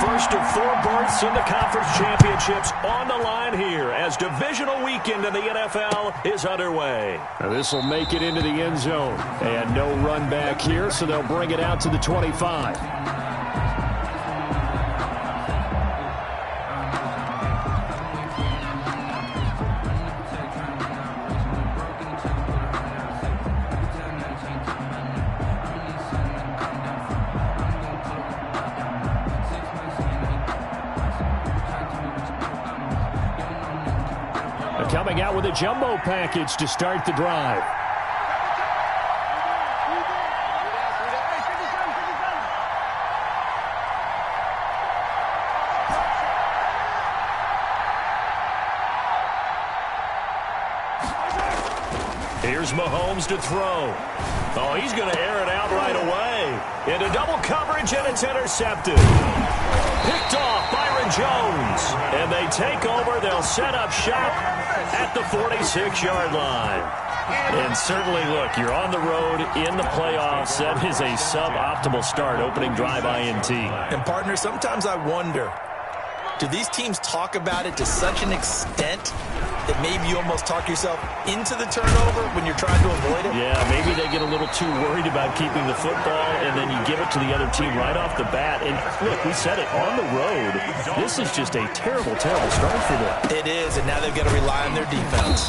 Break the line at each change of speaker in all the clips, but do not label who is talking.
First of 4 berths in the conference championships on the line here as divisional weekend in the NFL is underway.
This will make it into the end zone. And no run back here, so they'll bring it out to the 25. Coming out with a jumbo package to start the drive. Here's Mahomes to throw. Oh, he's going to air it out right away. Into double coverage, and it's intercepted. Picked off Byron Jones. And they take over. They'll set up shop at the 46-yard line. And certainly, look, you're on the road in the playoffs. That is a suboptimal start, opening drive INT.
And, partner, sometimes I wonder, do these teams talk about it to such an extent that maybe you almost talk yourself into the turnover when you're trying to avoid it?
Yeah, maybe they get a little too worried about keeping the football, and then you give it to the other team right off the bat. And, look, we said it, on the road, this is just a terrible, terrible start for them.
It is, and now they've got to rely on their defense.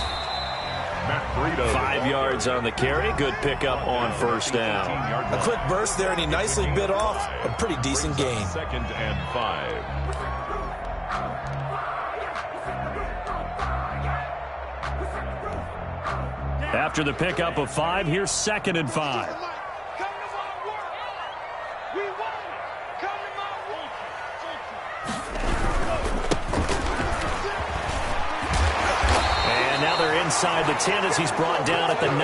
5 yards on the carry. Good pickup on first down.
A quick burst there, and he nicely bit off a pretty decent gain.
2nd and 5.
After the pickup of 5, here's 2nd and 5. And now they're inside the 10 as he's brought down at the 9.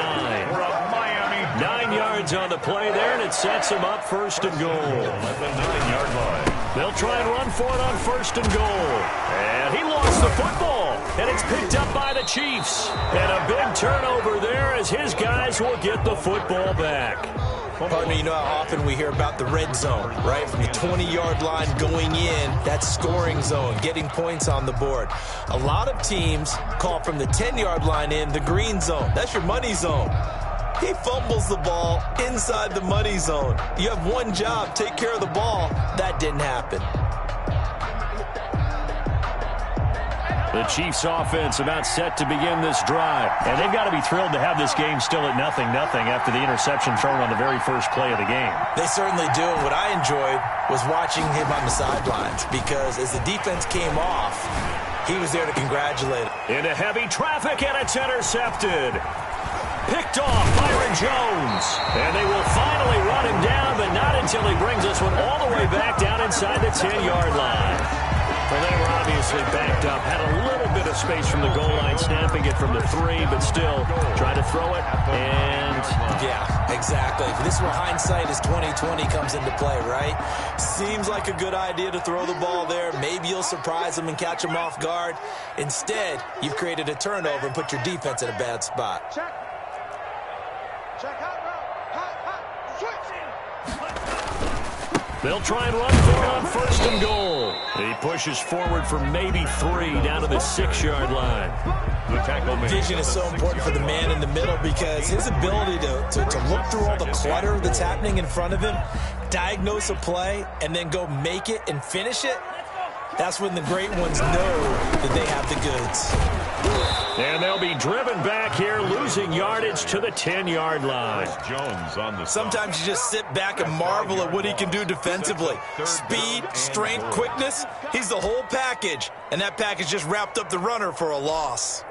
9 yards on the play there, and it sets him up 1st and goal.
At the 9-yard line.
They'll try and run for it on 1st and goal. And he lost the football, and it's picked up by the Chiefs. And a big turnover there as his guys will get the football back.
Partner, you know how often we hear about the red zone, right? From the 20-yard line going in, that scoring zone, getting points on the board. A lot of teams call from the 10-yard line in the green zone. That's your money zone. He fumbles the ball inside the money zone. You have one job, take care of the ball. That didn't happen.
The Chiefs offense about set to begin this drive. And they've got to be thrilled to have this game still at 0-0 after the interception thrown on the very first play of the game.
They certainly do. And what I enjoyed was watching him on the sidelines, because as the defense came off, he was there to congratulate him.
Into heavy traffic, and it's intercepted. Picked off Byron Jones. And they will finally run him down, but not until he brings this one all the way back down inside the 10-yard line. Well, they were obviously backed up, had a little bit of space from the goal line, snapping it from the 3, but still trying to throw it, and...
Yeah, exactly. This is where hindsight is 20/20 comes into play, right? Seems like a good idea to throw the ball there. Maybe you'll surprise them and catch them off guard. Instead, you've created a turnover and put your defense in a bad spot.
Check. Hot. Switch.
They'll try and run for it on 1st and goal. He pushes forward for maybe 3 down to the 6-yard line.
Vision is so important for the man in the middle, because his ability to look through all the clutter that's happening in front of him, diagnose a play, and then go make it and finish it, that's when the great ones know that they have the goods.
And they'll be driven back here, losing yardage to the 10-yard line.
Jones on the
Sometimes you just sit back and marvel at what he can do defensively. Speed, strength, quickness, he's the whole package. And that package just wrapped up the runner for a loss.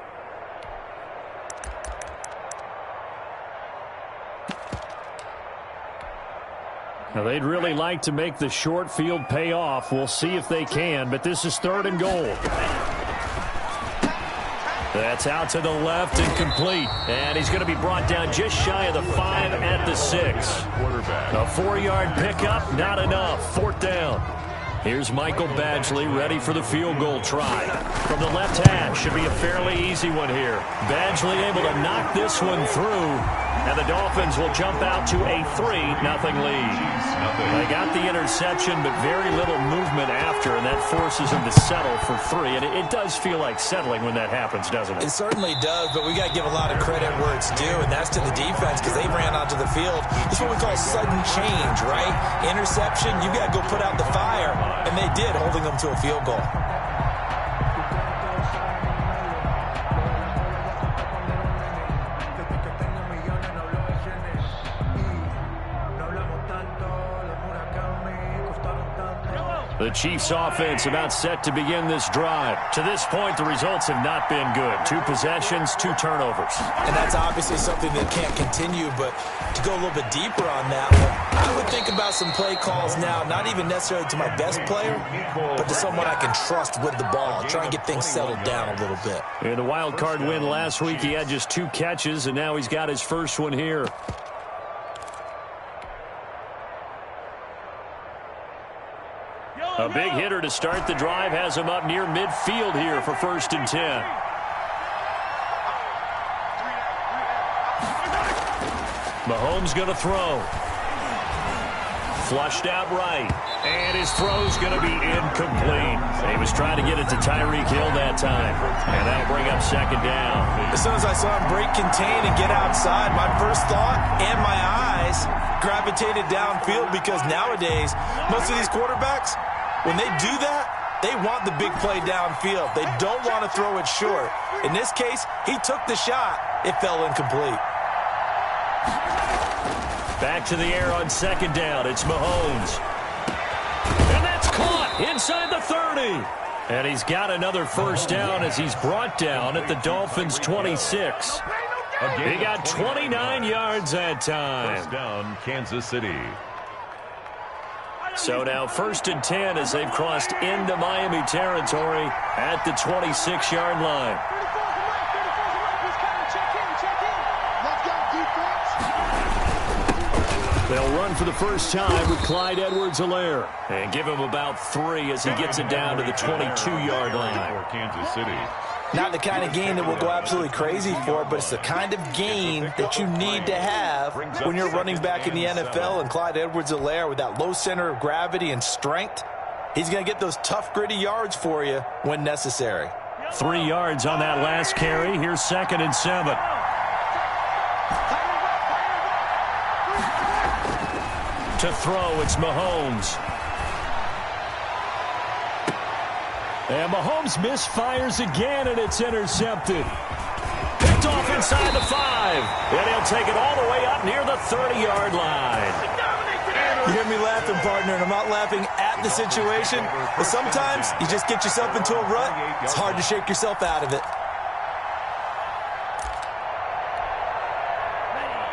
Now, they'd really like to make the short field pay off. We'll see if they can, but this is 3rd and goal. That's out to the left and complete. And he's going to be brought down just shy of the 5 at the 6. A 4-yard pickup, not enough. 4th down. Here's Michael Badgley ready for the field goal try. From the left hash, should be a fairly easy one here. Badgley able to knock this one through.
And the Dolphins will jump out to a 3-0 lead. They got the interception, but very little movement after, and that forces them to settle for 3. And it does feel like settling when that happens, doesn't it?
It certainly does, but we got to give a lot of credit where it's due, and that's to the defense because they ran onto the field. This is what we call sudden change, right? Interception, you got to go put out the fire, and they did, holding them to a field goal.
The Chiefs offense about set to begin this drive. To this point, the results have not been good. 2 possessions, 2 turnovers.
And that's obviously something that can't continue, but to go a little bit deeper on that one, I would think about some play calls now, not even necessarily to my best player, but to someone I can trust with the ball. Try and get things settled down a little bit.
In the wild card win last week, he had just 2 catches, and now he's got his first one here. A big hitter to start the drive has him up near midfield here for 1st and 10. Mahomes going to throw. Flushed out right. And his throw's going to be incomplete. He was trying to get it to Tyreek Hill that time. And that'll bring up 2nd down.
As soon as I saw him break contain and get outside, my first thought and my eyes gravitated downfield because nowadays, most of these quarterbacks, when they do that, they want the big play downfield. They don't want to throw it short. In this case, he took the shot. It fell incomplete.
Back to the air on 2nd down. It's Mahomes. And that's caught inside the 30. And he's got another 1st down as he's brought down at the Dolphins' 26. He got 29 yards that time.
1st down, Kansas City.
So now 1st and 10 as they've crossed into Miami territory at the 26-yard line. They'll run for the first time with Clyde Edwards-Helaire and give him about 3 as he gets it down to the 22-yard line.
Kansas City.
Not the kind of game that we'll go absolutely crazy for, but it's the kind of game that you need to have when you're running back in the NFL. And Clyde Edwards-Helaire, with that low center of gravity and strength, he's going to get those tough, gritty yards for you when necessary.
3 yards on that last carry. Here's 2nd and 7. To throw, it's Mahomes. And Mahomes misfires again, and it's intercepted. Picked off inside the 5. And he'll take it all the way up near the 30-yard line.
You hear me laughing, partner, and I'm not laughing at the situation. But sometimes you just get yourself into a rut. It's hard to shake yourself out of it.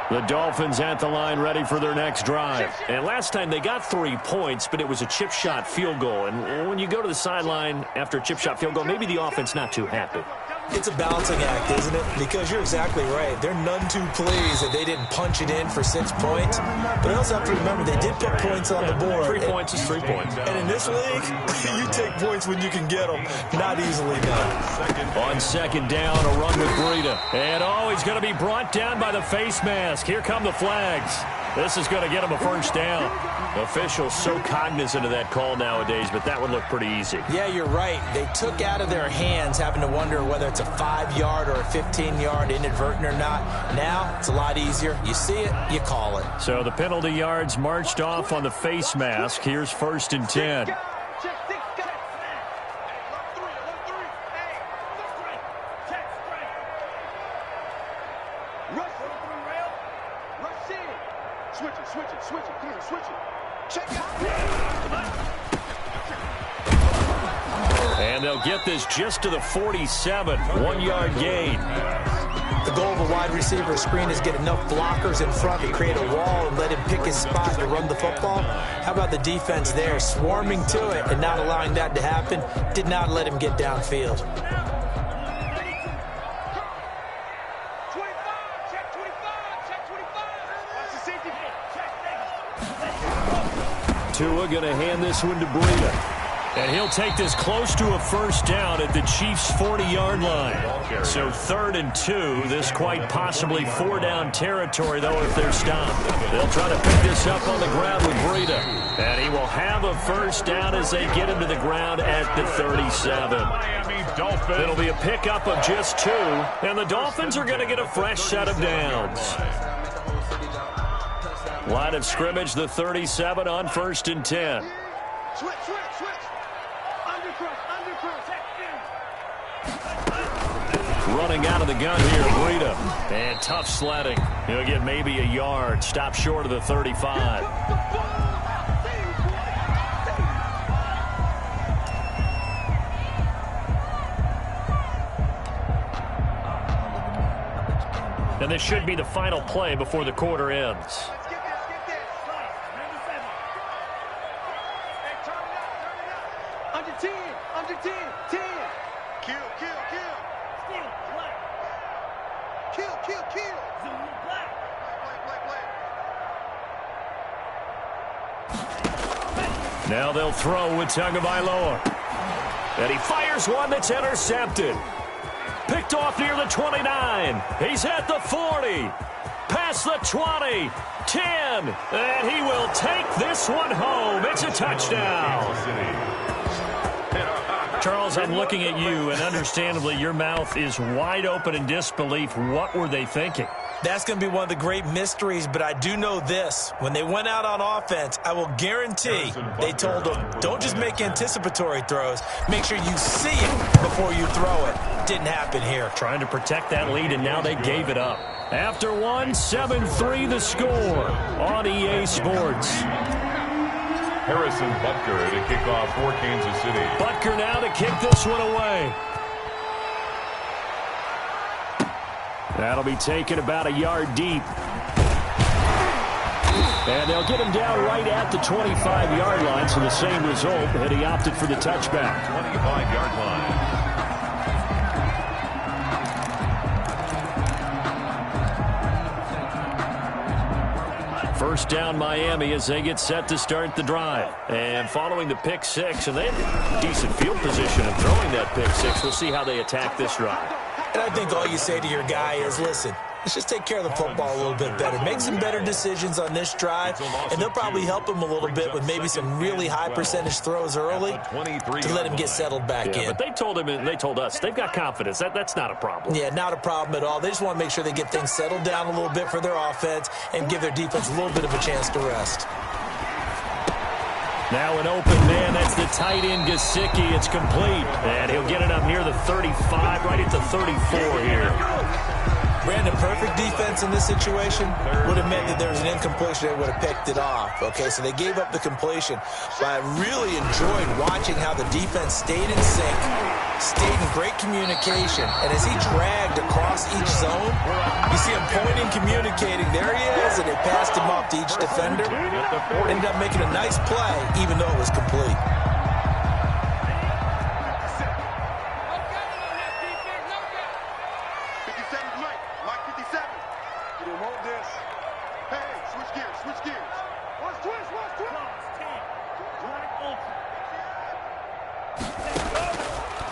The Dolphins at the line ready for their next drive. And last time they got 3 points, but it was a chip shot field goal. And when you go to the sideline after a chip shot field goal, maybe the offense not too happy.
It's a balancing act, isn't it? Because you're exactly right. They're none too pleased that they didn't punch it in for 6 points. But I also have to remember they did put points on the board.
3 points is 3 points.
And in this league, you take points when you can get them. Not easily done.
On 2nd down, a run with Breida. And he's going to be brought down by the face mask. Here come the flags. This is going to get him a 1st down. Officials so cognizant of that call nowadays, but that one looked pretty easy.
Yeah, you're right. They took out of their hands having to wonder whether it's a 5-yard or a 15-yard inadvertent or not. Now, it's a lot easier. You see it, you call it.
So the penalty yards marched off on the face mask. Here's 1st and 10. And they'll get this just to the 47, 1-yard gain.
The goal of a wide receiver screen is get enough blockers in front to create a wall and let him pick his spot to run the football. How about the defense there, swarming to it and not allowing that to happen? Did not let him get downfield.
Tua going to hand this one to Breida. And he'll take this close to a first down at the Chiefs' 40-yard line. So 3rd and 2. This quite possibly 4-down territory, though, if they're stopped. They'll try to pick this up on the ground with Breida. And he will have a first down as they get him to the ground at the 37. It'll be a pickup of just 2. And the Dolphins are going to get a fresh set of downs. Line of scrimmage, the 37 on 1st and 10.
Switch. Undercross.
Running out of the gun here, Breida. And tough sledding. He'll get maybe a yard. Stop short of the 35. And this should be the final play before the quarter ends.
Under 10. Kill.
Now they'll throw with Tagovailoa. And he fires one that's intercepted. Picked off near the 29. He's at the 40. Past the 20. 10. And he will take this one home. It's a touchdown. Charles, I'm looking at you, and understandably, your mouth is wide open in disbelief. What were they thinking?
That's going to be one of the great mysteries, but I do know this. When they went out on offense, I will guarantee they told them, don't just make anticipatory throws. Make sure you see it before you throw it. Didn't happen here.
Trying to protect that lead, and now they gave it up. After one, 7-3 the score on EA Sports.
Harrison Butker to kick off for Kansas City.
Butker now to kick this one away. That'll be taken about a yard deep. And they'll get him down right at the 25-yard line, so the same result, and he opted for the touchback.
25-yard line.
First down Miami as they get set to start the drive. And following the pick six, and they have decent field position in throwing that pick six. We'll see how they attack this drive.
And I think all you say to your guy is, listen, let's just take care of the football a little bit better. Make some better decisions on this drive, and they'll probably help him a little bit with maybe some really high percentage throws early to let him get settled back in.
But they told him, and they told us, they've got confidence. That's not a problem.
Yeah, not a problem at all. They just want to make sure they get things settled down a little bit for their offense and give their defense a little bit of a chance to rest.
Now an open man, that's the tight end, Gesicki. It's complete. And he'll get it up near the 35, right at the 34 here.
Brandon, perfect defense in this situation would have meant that there was an incompletion. They would have picked it off. Okay, so they gave up the completion. But I really enjoyed watching how the defense stayed in sync, stayed in great communication. And as he dragged across each zone, you see him pointing, communicating. There he is, and they passed him off to each defender. Ended up making a nice play, even though it was complete.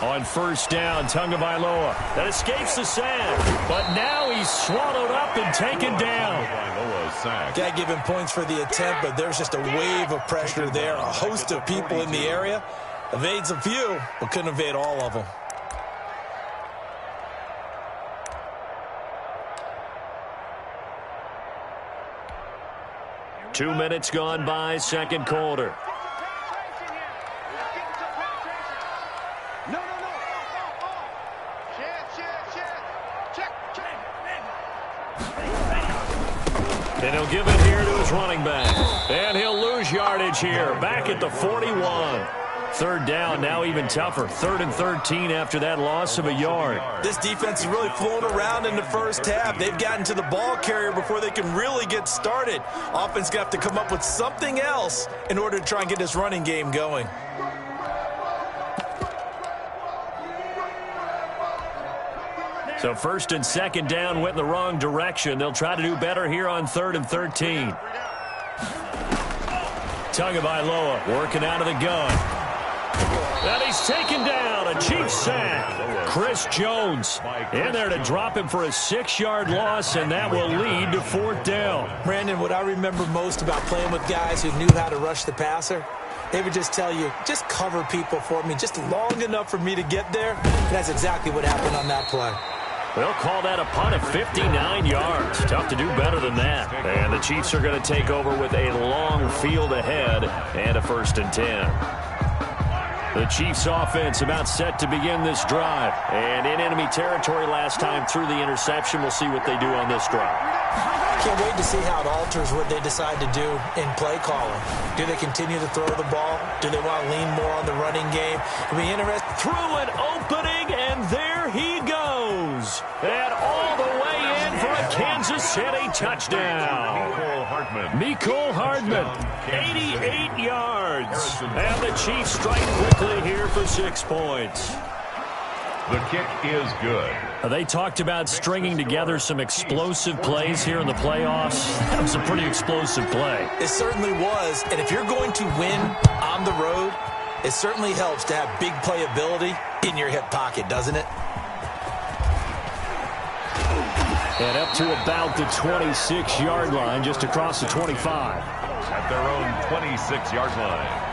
On first down, Tagovailoa. That escapes the sack. But now he's swallowed up and taken down.
Got to give him points for the attempt, but there's just a wave of pressure there. A host of people in the area. Evades a few, but couldn't evade all of them.
Two minutes gone by, second quarter. And he'll give it here to his running back. And he'll lose yardage here, back at the 41. Third down, now even tougher. 3rd and 13 after that loss of a yard.
This defense is really flown around in the first half. They've gotten to the ball carrier before they can really get started. Offense going to have to come up with something else in order to try and get this running game going.
So first and second down went in the wrong direction. They'll try to do better here on 3rd and 13. Tagovailoa working out of the gun. And he's taken down. A Chiefs sack. Chris Jones in there to drop him for a 6-yard loss, and that will lead to 4th down.
Brandon, what I remember most about playing with guys who knew how to rush the passer, they would just tell you, just cover people for me just long enough for me to get there. And that's exactly what happened on that play.
They'll call that a punt of 59 yards. Tough to do better than that. And the Chiefs are going to take over with a long field ahead and a 1st and 10. The Chiefs offense about set to begin this drive. And in enemy territory last time through the interception. We'll see what they do on this drive.
Can't wait to see how it alters what they decide to do in play calling. Do they continue to throw the ball? Do they want to lean more on the running game? It'll be interesting.
Through an opening, and there he goes. And all the way in for a Kansas City touchdown. Mecole Hardman, 88 yards. And the Chiefs strike quickly here for 6 points.
The kick is good.
They talked about stringing together some explosive plays here in the playoffs. That was a pretty explosive play.
It certainly was. And if you're going to win on the road, it certainly helps to have big playability in your hip pocket, doesn't it?
And up to about the 26-yard line, just across the 25.
At their own 26-yard line.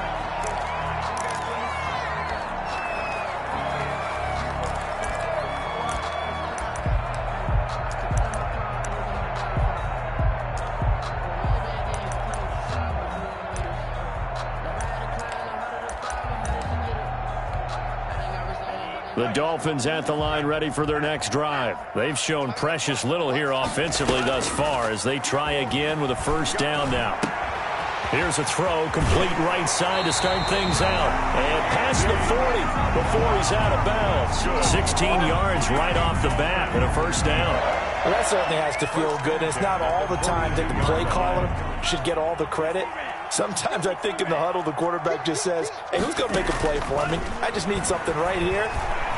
The Dolphins at the line ready for their next drive. They've shown precious little here offensively thus far as they try again with a 1st down now. Here's a throw, complete right side to start things out. And past the 40 before he's out of bounds. 16 yards right off the bat and a 1st down.
Well, that certainly has to feel good. It's not all the time that the play caller should get all the credit. Sometimes I think in the huddle, the quarterback just says, hey, who's going to make a play for me? I just need something right here.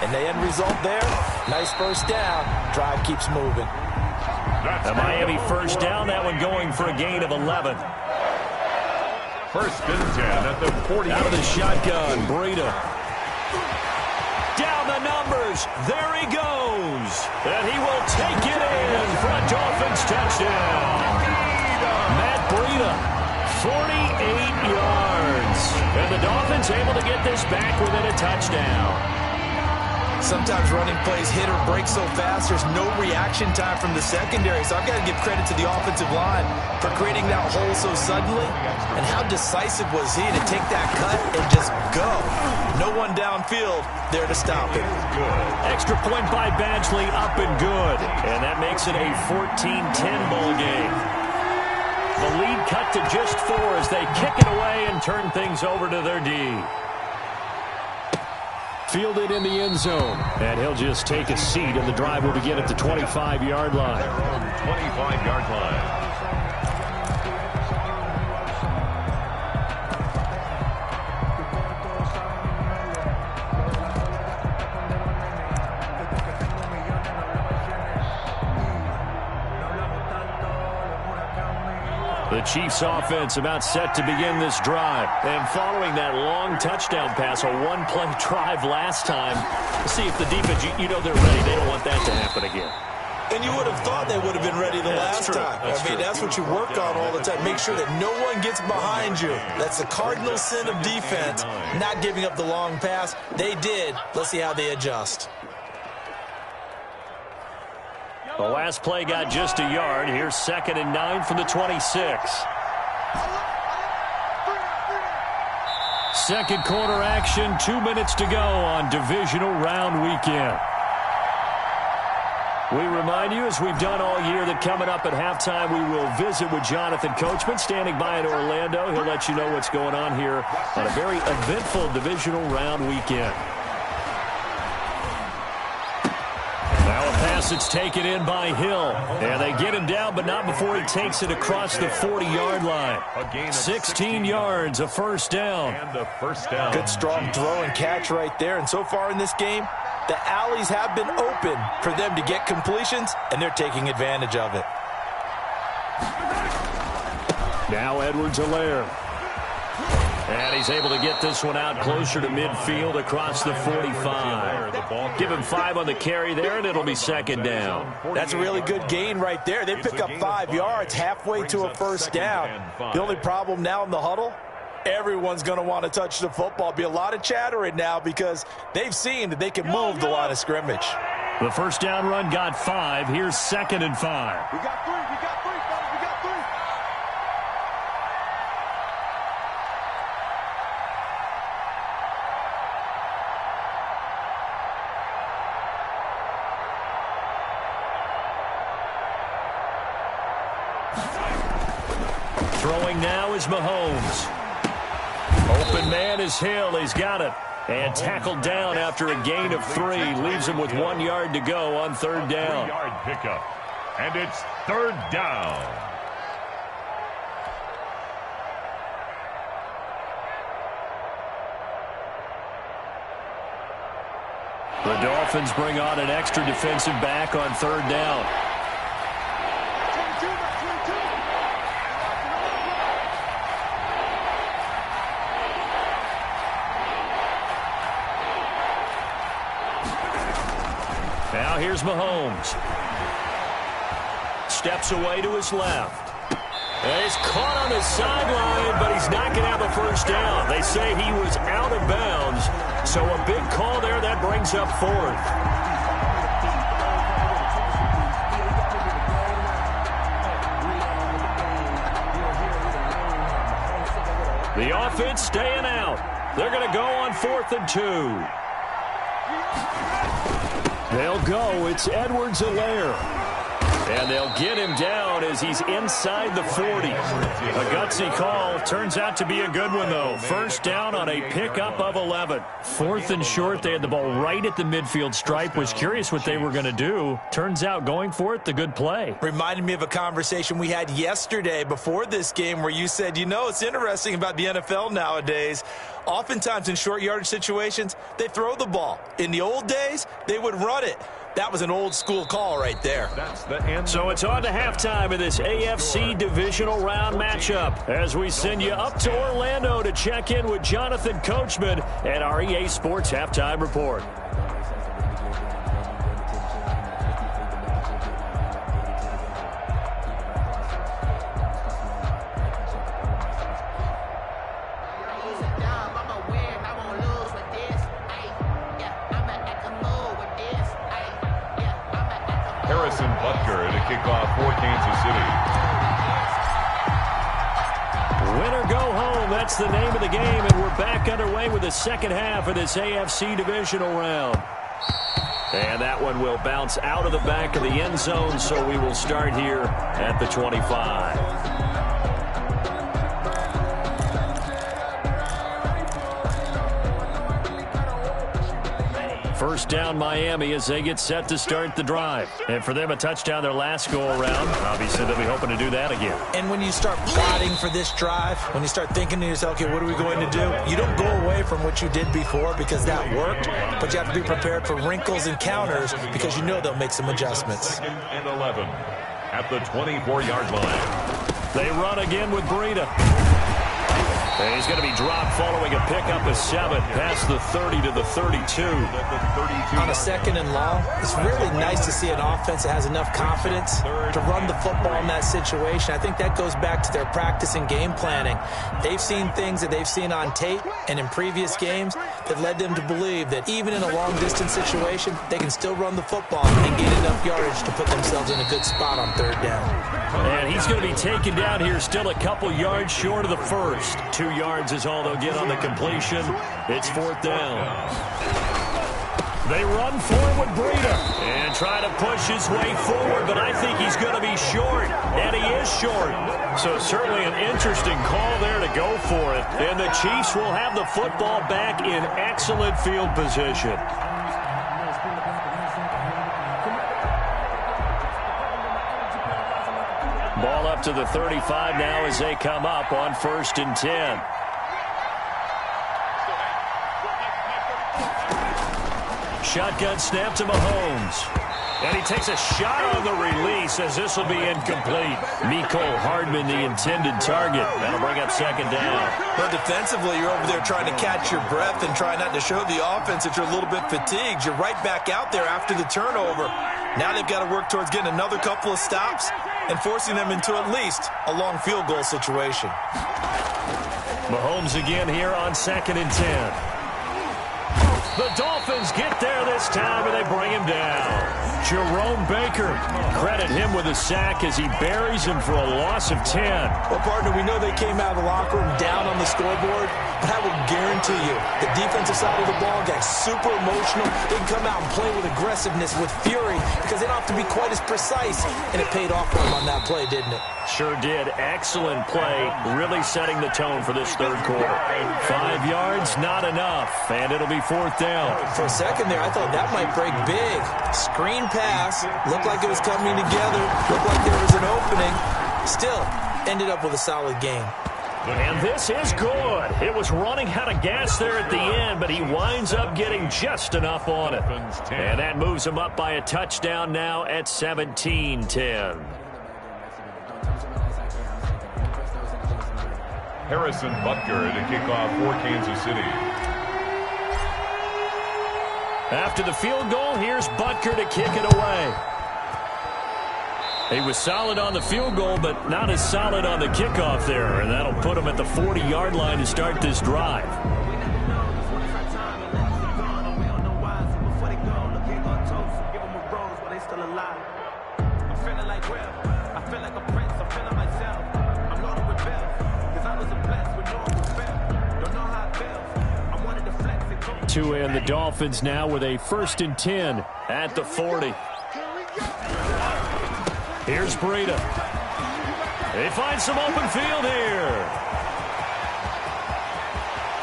And the end result there, nice 1st down. Drive keeps moving.
The Miami 1st down, that one going for a gain of 11.
1st and 10 at the 40.
Out of the shotgun, Breida. Down the numbers. There he goes. And he will take it in for a Dolphins touchdown. Matt Breida, 48 yards. And the Dolphins able to get this back within a touchdown.
Sometimes running plays hit or break so fast, there's no reaction time from the secondary. So I've got to give credit to the offensive line for creating that hole so suddenly. And how decisive was he to take that cut and just go? No one downfield there to stop him.
Extra point by Badgley, up and good. And that makes it a 14-10 ball game. The lead cut to just 4 as they kick it away and turn things over to their D. Fielded in the end zone. And he'll just take a seat, and the drive will begin at the 25-yard line.
25-yard line.
The Chiefs offense about set to begin this drive. And following that long touchdown pass, a one-play drive last time, see if the defense, you know they're ready. They don't want that to happen again.
And you would have thought they would have been ready the last time. That's what you work on all the time. Make sure that no one gets behind you. That's the cardinal sin of defense, not giving up the long pass. They did. Let's see how they adjust.
The last play got just a yard. Here's 2nd and 9 from the 26. Second quarter action, 2 minutes to go on divisional round weekend. We remind you, as we've done all year, that coming up at halftime, we will visit with Jonathan Coachman, standing by in Orlando. He'll let you know what's going on here on a very eventful divisional round weekend. Now a pass that's taken in by Hill. And they get him down, but not before he takes it across the 40-yard line. 16 yards, a 1st down.
And the 1st down.
Good strong throw and catch right there. And so far in this game, the alleys have been open for them to get completions, and they're taking advantage of it.
Now Edwards-Helaire. And he's able to get this one out closer to midfield across the 45. Give him 5 on the carry there, and it'll be second down.
That's a really good gain right there. They pick up 5 yards halfway to a first down. The only problem now in the huddle, everyone's going to want to touch the football. Be a lot of chattering now because they've seen that they can move the line of scrimmage.
The first down run got 5. Here's 2nd and 5.
We got 3. We got 3, fellas. We got 3.
Throwing now is Mahomes. Open man is Hill. He's got it. And tackled down after a gain of 3. Leaves him with 1 yard to go on 3rd down.
3-yard pickup. And it's 3rd down.
The Dolphins bring on an extra defensive back on 3rd down.
22 by 22.
Now here's Mahomes. Steps away to his left. And he's caught on his sideline, but he's not going to have a first down. They say he was out of bounds. So a big call there that brings up 4th. The offense staying out. They're going to go on 4th and 2. They'll go. It's Edwards-Helaire. And they'll get him down as he's inside the 40. A gutsy call. Turns out to be a good one, though. First down on a pickup of 11. 4th and short. They had the ball right at the midfield stripe. Was curious what they were going to do. Turns out going for it, the good play.
Reminded me of a conversation we had yesterday before this game where you said, you know, it's interesting about the NFL nowadays. Oftentimes in short yardage situations, they throw the ball. In the old days, they would run it. That was an old-school call right there.
So it's on to halftime of this AFC divisional round matchup as we send you up to Orlando to check in with Jonathan Coachman at our EA Sports Halftime Report.
Kickoff for Kansas City.
Win or go home, that's the name of the game, and we're back underway with the second half of this AFC divisional round. And that one will bounce out of the back of the end zone, so we will start here at the 25. First down Miami as they get set to start the drive. And for them, a touchdown their last go-around. Obviously, they'll be hoping to do that again.
And when you start plotting for this drive, when you start thinking to yourself, okay, what are we going to do? You don't go away from what you did before because that worked, but you have to be prepared for wrinkles and counters because you know they'll make some adjustments.
2nd and 11 at the 24-yard line.
They run again with Breida. And he's going to be dropped following a pickup of 7 past the 30 to the 32.
On a 2nd and long, it's really nice to see an offense that has enough confidence to run the football in that situation. I think that goes back to their practice and game planning. They've seen things that they've seen on tape and in previous games that led them to believe that even in a long-distance situation, they can still run the football and get enough yardage to put themselves in a good spot on 3rd down.
And he's going to be taken down here still a couple yards short of the first. 2 yards is all they'll get on the completion. It's 4th down. They run forward with Breida and try to push his way forward, but I think he's going to be short, and he is short. So certainly an interesting call there to go for it. And the Chiefs will have the football back in excellent field position. Ball up to the 35 now as they come up on 1st and 10. Shotgun snap to Mahomes. And he takes a shot on the release as this will be incomplete. Mecole Hardman, the intended target. That'll bring up second down.
But defensively, you're over there trying to catch your breath and try not to show the offense that you're a little bit fatigued. You're right back out there after the turnover. Now they've got to work towards getting another couple of stops and forcing them into at least a long field goal situation.
Mahomes again here on 2nd and 10. The Dolphins get there this time, and they bring him down. Jerome Baker, credit him with a sack as he buries him for a loss of 10.
Well, partner, we know they came out of the locker room down on the scoreboard, but I will guarantee you the defensive side of the ball got super emotional. They can come out and play with aggressiveness, with fury, because they don't have to be quite as precise, and it paid off for them on that play, didn't it?
Sure did. Excellent play, really setting the tone for this third quarter. 5 yards, not enough, and it'll be 4th down.
For a second there, I thought that might break big. Screen pass, looked like it was coming together, looked like there was an opening. Still, ended up with a solid game.
And this is good. It was running out of gas there at the end, but he winds up getting just enough on it. And that moves him up by a touchdown now at 17-10.
Harrison Butker to kick off for Kansas City.
After the field goal, here's Butker to kick it away. He was solid on the field goal, but not as solid on the kickoff there, and that'll put him at the 40-yard line to start this drive. And the Dolphins now with a 1st and 10 at the 40. Here's Breida. They find some open field here.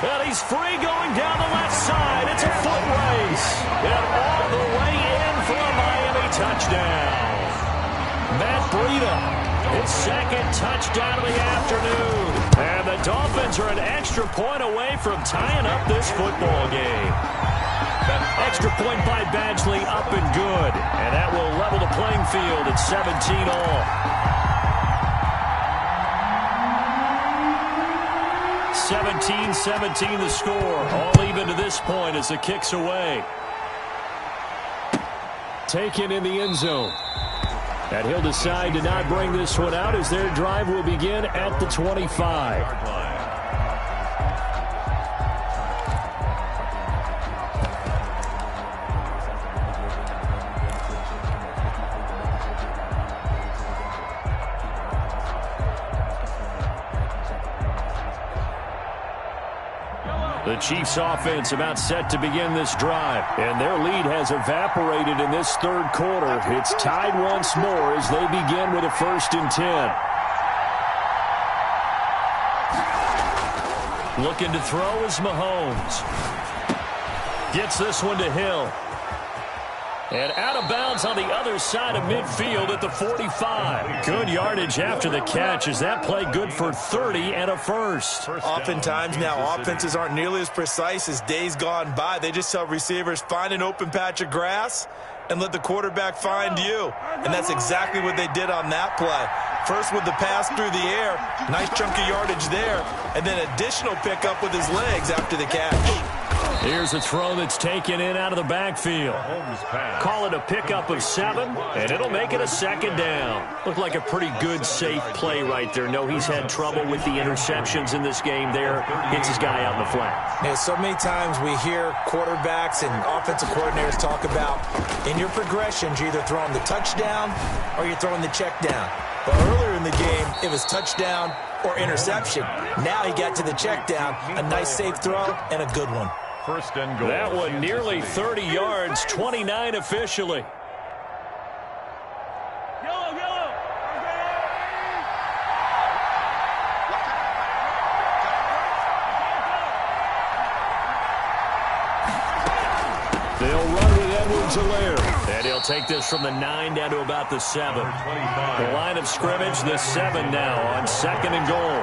And he's free going down the left side. It's a foot race. And all the way in for a Miami touchdown. Matt Breida. His 2nd touchdown of the afternoon. And the Dolphins are an extra point away from tying up this football game. Extra point by Badgley up and good. And that will level the playing field at 17 all. 17-17 the score. All even to this point as the kick's away. Taken in the end zone. And he'll decide to not bring this one out as their drive will begin at the 25. The Chiefs offense about set to begin this drive, and their lead has evaporated in this third quarter. It's tied once more as they begin with a 1st and 10. Looking to throw is Mahomes. Gets this one to Hill. And out of bounds on the other side of midfield at the 45. Good yardage after the catch. Is that play good for 30 and a first?
Oftentimes now offenses aren't nearly as precise as days gone by. They just tell receivers, find an open patch of grass and let the quarterback find you. And that's exactly what they did on that play. First with the pass through the air. Nice chunk of yardage there. And then additional pickup with his legs after the catch.
Here's a throw that's taken in out of the backfield. Call it a pickup of 7, and it'll make it a 2nd down. Looked like a pretty good, safe play right there. No, he's had trouble with the interceptions in this game there. Hits his guy out in the flat.
Yeah, so many times we hear quarterbacks and offensive coordinators talk about in your progressions, you're either throwing the touchdown or you're throwing the check down. But earlier in the game, it was touchdown or interception. Now he got to the check down, a nice safe throw and a good one.
1st and goal.
That one nearly 30 yards, 29 officially. They'll run with Edwards-Helaire. And he'll take this from the 9 down to about the 7. The line of scrimmage, the 7 now on 2nd and goal.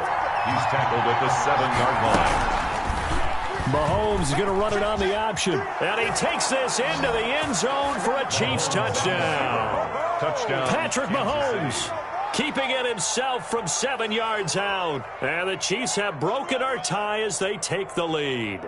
He's tackled at the 7-yard line.
Mahomes is going to run it on the option. And he takes this into the end zone for a Chiefs touchdown.
Touchdown.
Patrick Mahomes keeping it himself from 7 yards out. And the Chiefs have broken our tie as they take the lead.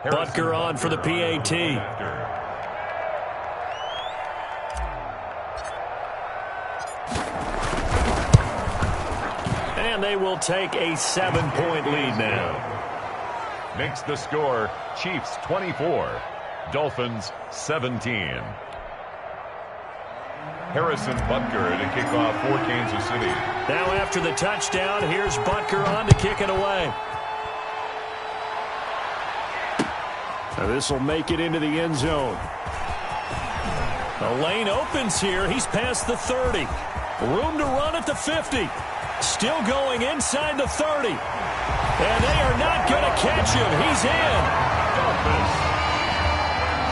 Butker on for the PAT. And they will take a 7-point lead now.
Makes the score Chiefs 24, Dolphins 17. Harrison Butker to kick off for Kansas City.
Now after the touchdown, here's Butker on to kick it away. This will make it into the end zone. The lane opens here. He's past the 30. Room to run at the 50. Still going inside the 30. And they are not going to catch him. He's in.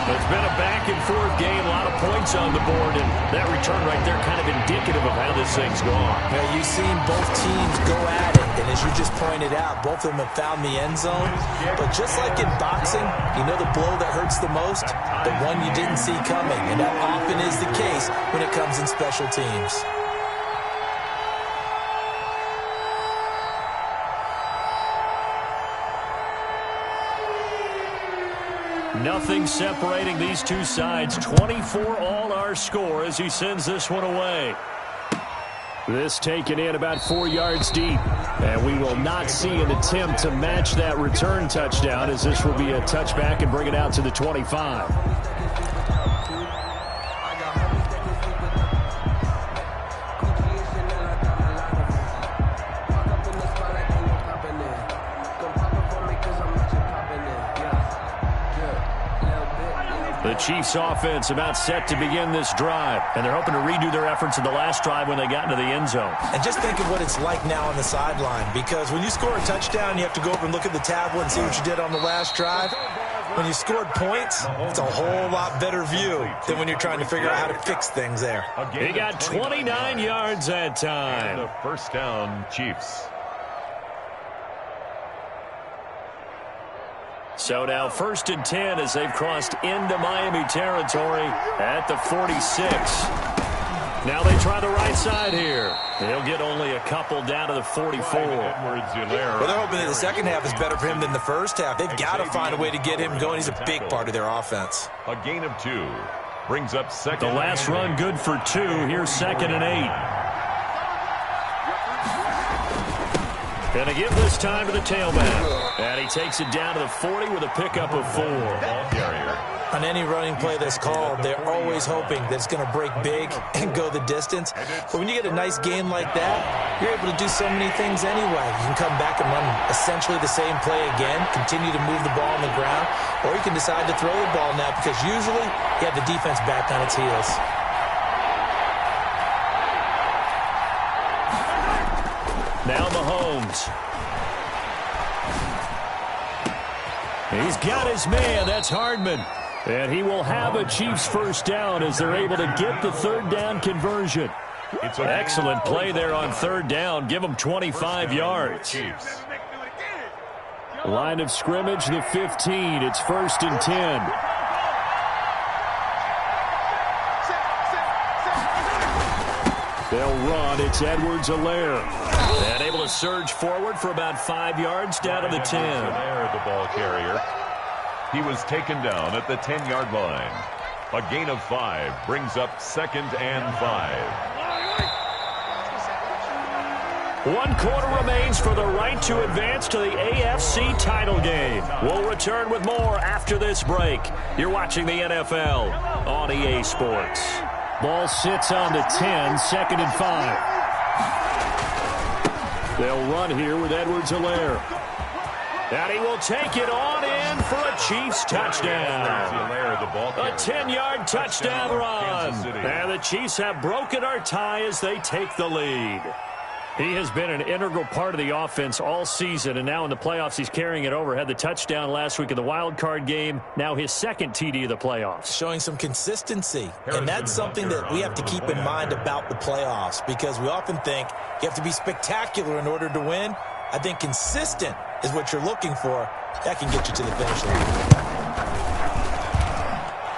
It's been a back-and-forth game, a lot of points on the board, and that return right there kind of indicative of how this thing's gone.
Yeah, you've seen both teams go at it, and as you just pointed out, both of them have found the end zone. But just like in boxing, you know the blow that hurts the most? The one you didn't see coming, and that often is the case when it comes in special teams.
Nothing separating these two sides. 24 all our score as he sends this one away. This taken in about 4 yards deep. And we will not see an attempt to match that return touchdown, as this will be a touchback and bring it out to the 25. The Chiefs offense about set to begin this drive, and they're hoping to redo their efforts in the last drive when they got into the end zone.
And just think of what it's like now on the sideline, because when you score a touchdown, you have to go over and look at the tablet and see what you did on the last drive. When you scored points, it's a whole lot better view than when you're trying to figure out how to fix things there.
He got 29 yards that time.
The first down, Chiefs.
So now 1st and 10 as they've crossed into Miami territory at the 46. Now they try the right side here. They'll get only a couple down to the 44.
Well, they're hoping that the second half is better for him than the first half. They've got to find a way to get him going. He's a big part of their offense.
A gain of 2 brings up second.
The last run good for 2. Here's 2nd and 8. And a give this time to the tailback. And he takes it down to the 40 with a pickup of 4.
Ball carrier.
On any running play that's called, they're always hoping that it's going to break big and go the distance. But when you get a nice gain like that, you're able to do so many things anyway. You can come back and run essentially the same play again, continue to move the ball on the ground, or you can decide to throw the ball now because usually you have the defense back on its heels.
Now Mahomes. He's got his man. That's Hardman. And he will have a Chiefs first down as they're able to get the 3rd down conversion. It's an excellent play there on 3rd down. Give them 25 yards. Line of scrimmage, the 15. It's 1st and 10. They'll run. It's Edwards-Helaire. And able to surge forward for about 5 yards down to the 10.
There, the ball carrier. He was taken down at the 10-yard line. A gain of 5 brings up 2nd and 5.
1 quarter remains for the right to advance to the AFC title game. We'll return with more after this break. You're watching the NFL on EA Sports. Ball sits on the 10, 2nd and 5. They'll run here with Edwards-Helaire. And he will take it on in for a Chiefs touchdown. A 10-yard touchdown run. And the Chiefs have broken our tie as they take the lead. He has been an integral part of the offense all season, and now in the playoffs he's carrying it over. Had the touchdown last week in the wild card game. Now his second TD of the playoffs.
Showing some consistency, and that's something that we have to keep in mind about the playoffs, because we often think you have to be spectacular in order to win. I think consistent is what you're looking for. That can get you to the finish line.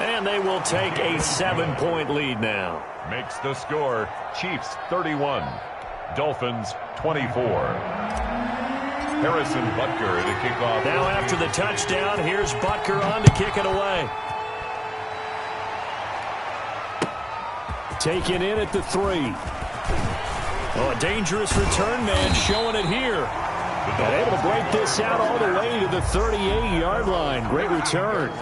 And they will take a 7-point lead now.
Makes the score Chiefs 31. Dolphins 24. Harrison Butker to kick off.
Now after the touchdown, here's Butker on to kick it away. Taken in at the 3. Oh, a dangerous return man showing it here. And able to break this out all the way to the 38-yard line. Great return.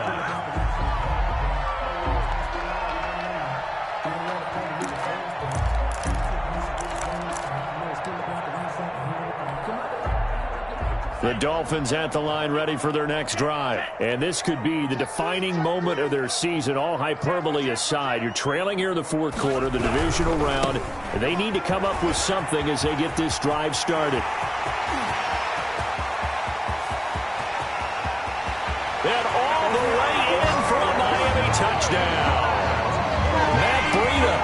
The Dolphins at the line ready for their next drive. And this could be the defining moment of their season, all hyperbole aside. You're trailing here in the fourth quarter, the divisional round. And they need to come up with something as they get this drive started. And all the way in for a Miami touchdown. Matt Breida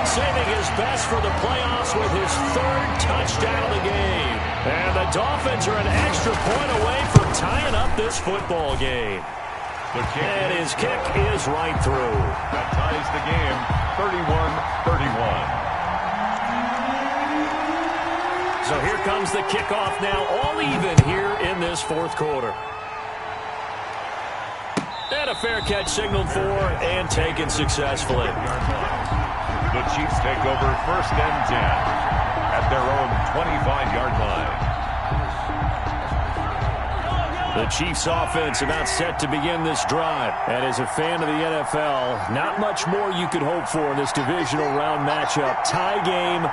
saving his best for the playoffs with his third touchdown of the game. And the Dolphins are an extra point away from tying up this football game. And his kick is right through.
That ties the game, 31-31.
So here comes the kickoff now, all even here in this fourth quarter. And a fair catch signaled for and taken successfully.
The Chiefs take over 1st and 10 at their own 25-yard line.
The Chiefs offense about set to begin this drive. And as a fan of the NFL, not much more you could hope for in this divisional round matchup. Tie game,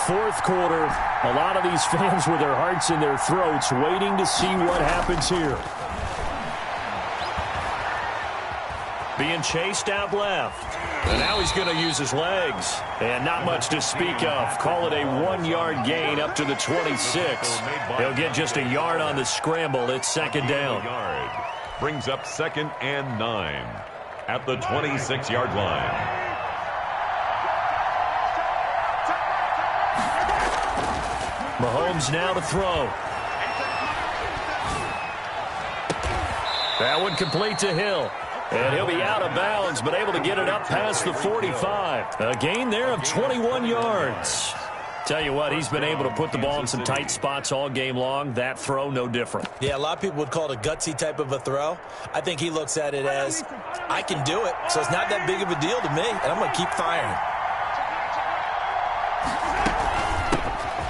fourth quarter. A lot of these fans with their hearts in their throats waiting to see what happens here. Being chased out left. And now he's going to use his legs. And not much to speak of. Call it a 1-yard gain up to the 26. He'll get just a yard on the scramble. It's second down.
Brings up 2nd and 9 at the 26-yard line.
Mahomes now to throw. That one complete to Hill. And he'll be out of bounds, but able to get it up past the 45. A gain there of 21 yards. Tell you what, he's been able to put the ball in some tight spots all game long. That throw, no different.
Yeah, a lot of people would call it a gutsy type of a throw. I think he looks at it as, I can do it, so it's not that big of a deal to me, and I'm going to keep firing.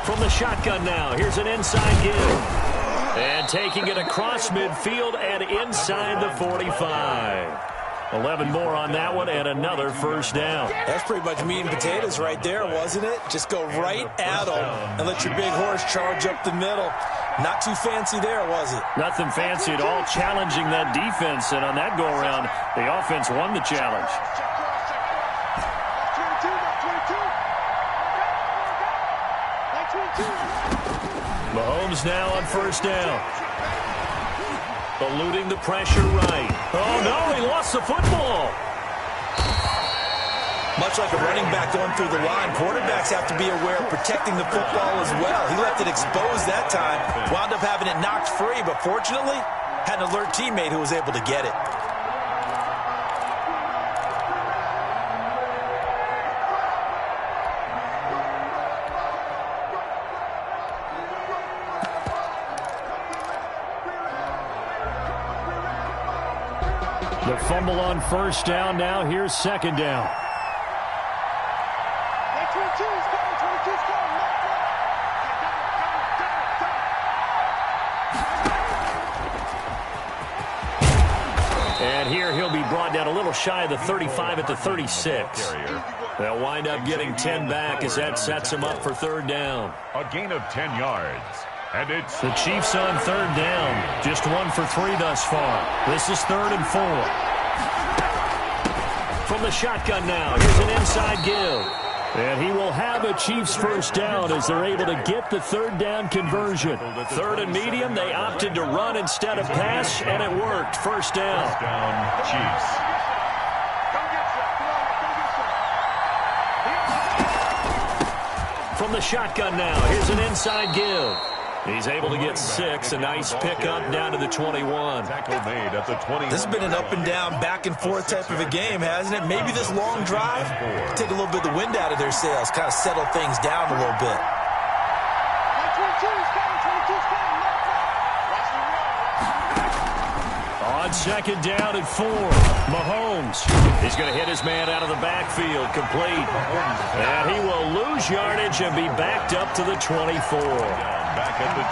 From the shotgun now, here's an inside give. And taking it across midfield and inside the 45. 11 more on that one and another first down.
That's pretty much meat and potatoes right there, wasn't it? Just go right at them and let your big horse charge up the middle. Not too fancy there, was it?
Nothing fancy at all, challenging that defense. And on that go-around, the offense won the challenge. Mahomes now on first down. Eluding the pressure right. Oh, no, he lost the football.
Much like a running back going through the line, quarterbacks have to be aware of protecting the football as well. He left it exposed that time, wound up having it knocked free, but fortunately, had an alert teammate who was able to get it.
The fumble on first down. Now here's second down. And here he'll be brought down a little shy of the 35 at the 36. They'll wind up getting 10 back as that sets him up for third down.
A gain of 10 yards. And it's
the Chiefs on third down. Just 1 for 3 thus far. This is 3rd and 4. From the shotgun now. Here's an inside give. And he will have a Chiefs first down as they're able to get the third down conversion. Third and medium, they opted to run instead of pass, and it worked. First down.
First down, Chiefs.
From the shotgun now, here's an inside give. He's able to get 6. A nice pickup down to the 21.
Tackle made at the 20.
This has been an up and down, back and forth type of a game, hasn't it? Maybe this long drive, take a little bit of the wind out of their sails, kind of settle things down a little bit.
On second down and 4, Mahomes. He's going to hit his man out of the backfield, complete. And he will lose yardage and be backed up to the 24.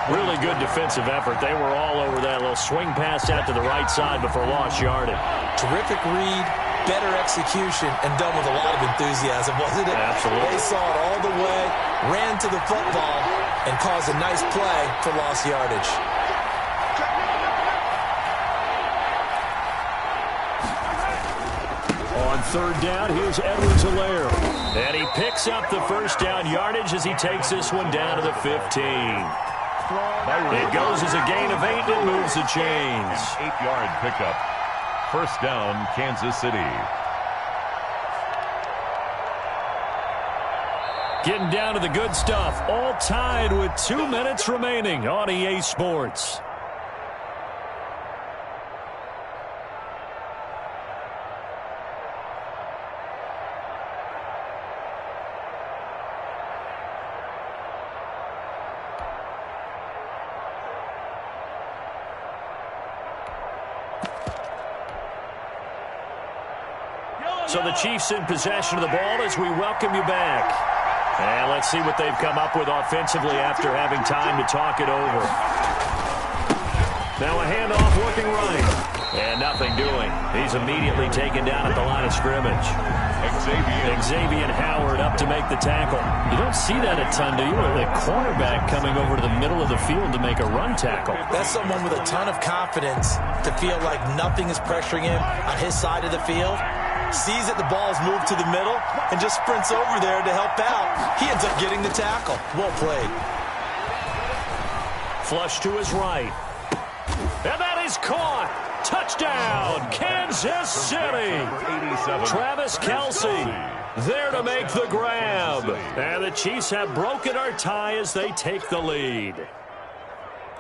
Really good defensive effort. They were all over that little swing pass out to the right side before lost yardage.
Terrific read, better execution, and done with a lot of enthusiasm, wasn't it?
Absolutely.
They saw it all the way, ran to the football, and caused a nice play for lost yardage.
On third down, here's Edwards-Helaire. And he picks up the first down yardage as he takes this one down to the 15. It goes as a gain of 8 and moves the chains.
8-yard pickup. First down, Kansas City.
Getting down to the good stuff. All tied with 2 minutes remaining on EA Sports. So the Chiefs in possession of the ball as we welcome you back. And let's see what they've come up with offensively after having time to talk it over. Now a handoff working right. And nothing doing. He's immediately taken down at the line of scrimmage. Xavier Howard up to make the tackle. You don't see that a ton, do you? The cornerback coming over to the middle of the field to make a run tackle.
That's someone with a ton of confidence to feel like nothing is pressuring him on his side of the field. Sees that the ball's moved to the middle and just sprints over there to help out. He ends up getting the tackle. Well played.
Flush to his right. And that is caught. Touchdown, Kansas City. Travis Kelce there to make the grab. And the Chiefs have broken our tie as they take the lead.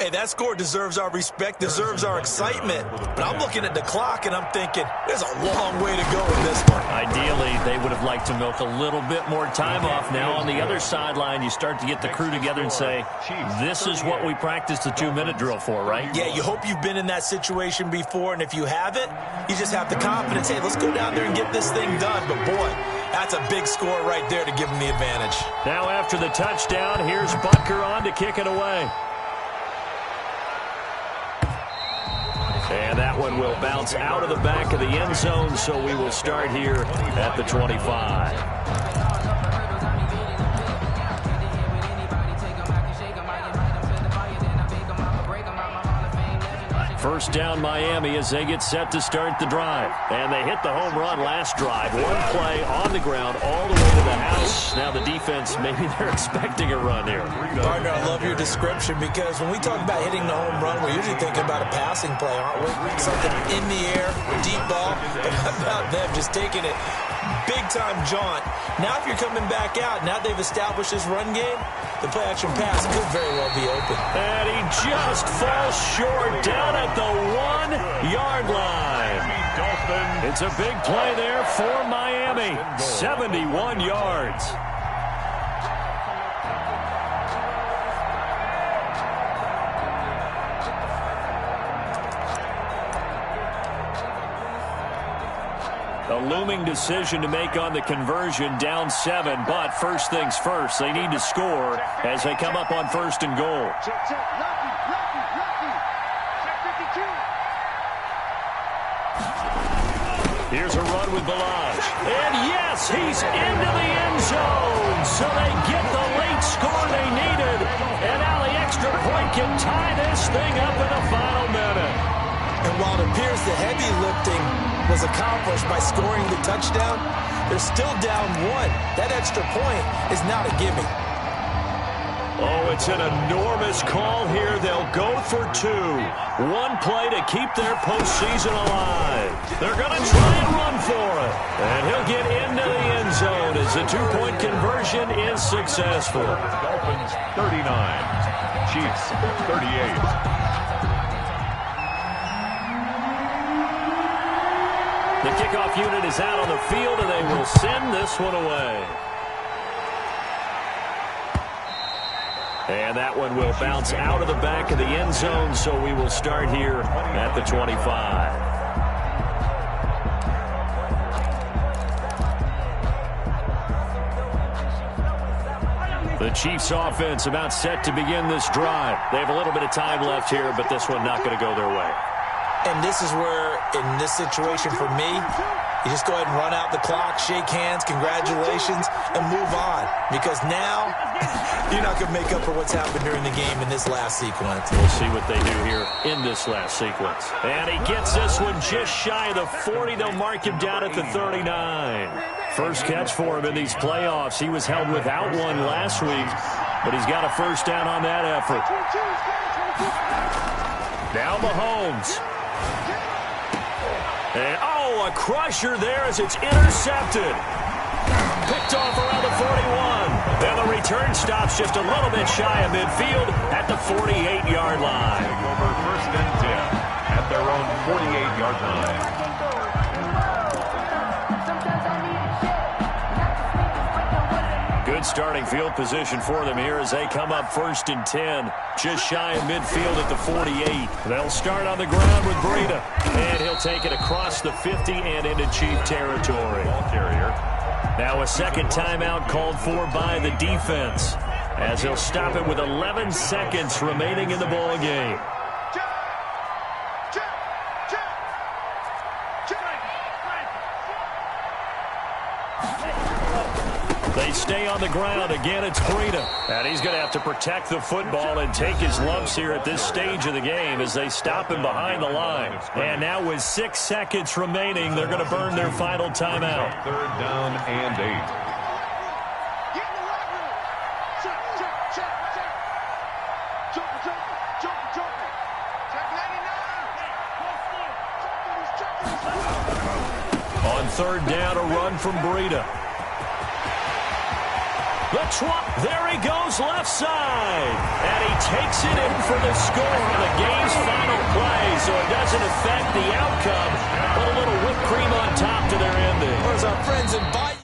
Hey, that score deserves our respect, deserves our excitement. But I'm looking at the clock, and I'm thinking, there's a long way to go in this one.
Ideally, they would have liked to milk a little bit more time off. Now, on the other sideline, you start to get the crew together and say, this is what we practiced the 2-minute drill for, right?
Yeah, you hope you've been in that situation before, and if you haven't, you just have the confidence, hey, let's go down there and get this thing done. But, boy, that's a big score right there to give them the advantage.
Now, after the touchdown, here's Butker on to kick it away. And that one will bounce out of the back of the end zone, so we will start here at the 25. First down Miami as they get set to start the drive. And they hit the home run last drive. One play on the ground all the way to the house. Now the defense, maybe they're expecting a run here.
Partner, I love your description because when we talk about hitting the home run, we're usually thinking about a passing play, aren't we? Something in the air, deep ball. But how about them just taking it big-time jaunt? Now if you're coming back out, now they've established this run game, the play-action pass could very well be open.
And he just falls short down at the 1-yard line. It's a big play there for Miami. 71 yards. A looming decision to make on the conversion, down 7, but first things first, they need to score as they come up on first and goal. Here's a run with Balaj. And yes, he's into the end zone. So they get the late score they needed. And now the extra point can tie this thing up in the final minute.
And while it appears the heavy lifting was accomplished by scoring the touchdown, They're still down 1. That extra point is not a gimme.
Oh, it's an enormous call here. They'll go for 2. One play to keep their postseason alive. They're going to try and run for it. And he'll get into the end zone as the 2-point conversion is successful.
Dolphins 39, Chiefs 38.
The kickoff unit is out on the field, and they will send this one away. And that one will bounce out of the back of the end zone, so we will start here at the 25. The Chiefs offense about set to begin this drive. They have a little bit of time left here, but this one not going to go their way.
And this is where, in this situation for me, you just go ahead and run out the clock, shake hands, congratulations, and move on. Because now, you're not going to make up for what's happened during the game in this last sequence.
We'll see what they do here in this last sequence. And he gets this one just shy of the 40. They'll mark him down at the 39. First catch for him in these playoffs. He was held without one last week, but he's got a first down on that effort. Now Mahomes. And, oh, a crusher there as it's intercepted. Picked off around the 41. Then the return stops just a little bit shy of midfield at the 48-yard line.
Over first and 10 at their own 48-yard line.
Good starting field position for them here as they come up first and 10. Just shy of midfield at the 48. They'll start on the ground with Breida. And he'll take it across the 50 and into Chief territory.
Ball carrier.
Now a second timeout called for by the defense as he'll stop it with 11 seconds remaining in the ball game. They stay on the ground. Again, it's Breida. And he's going to have to protect the football and take his lumps here at this stage of the game as they stop him behind the line. And now with 6 seconds remaining, they're going to burn their final timeout.
Third down and 8.
On third down, a run from Breida. There he goes left side. And he takes it in for the score on the game's final play. So it doesn't affect the outcome, but a little whipped cream on top to their ending.
Or as our friends in Bayou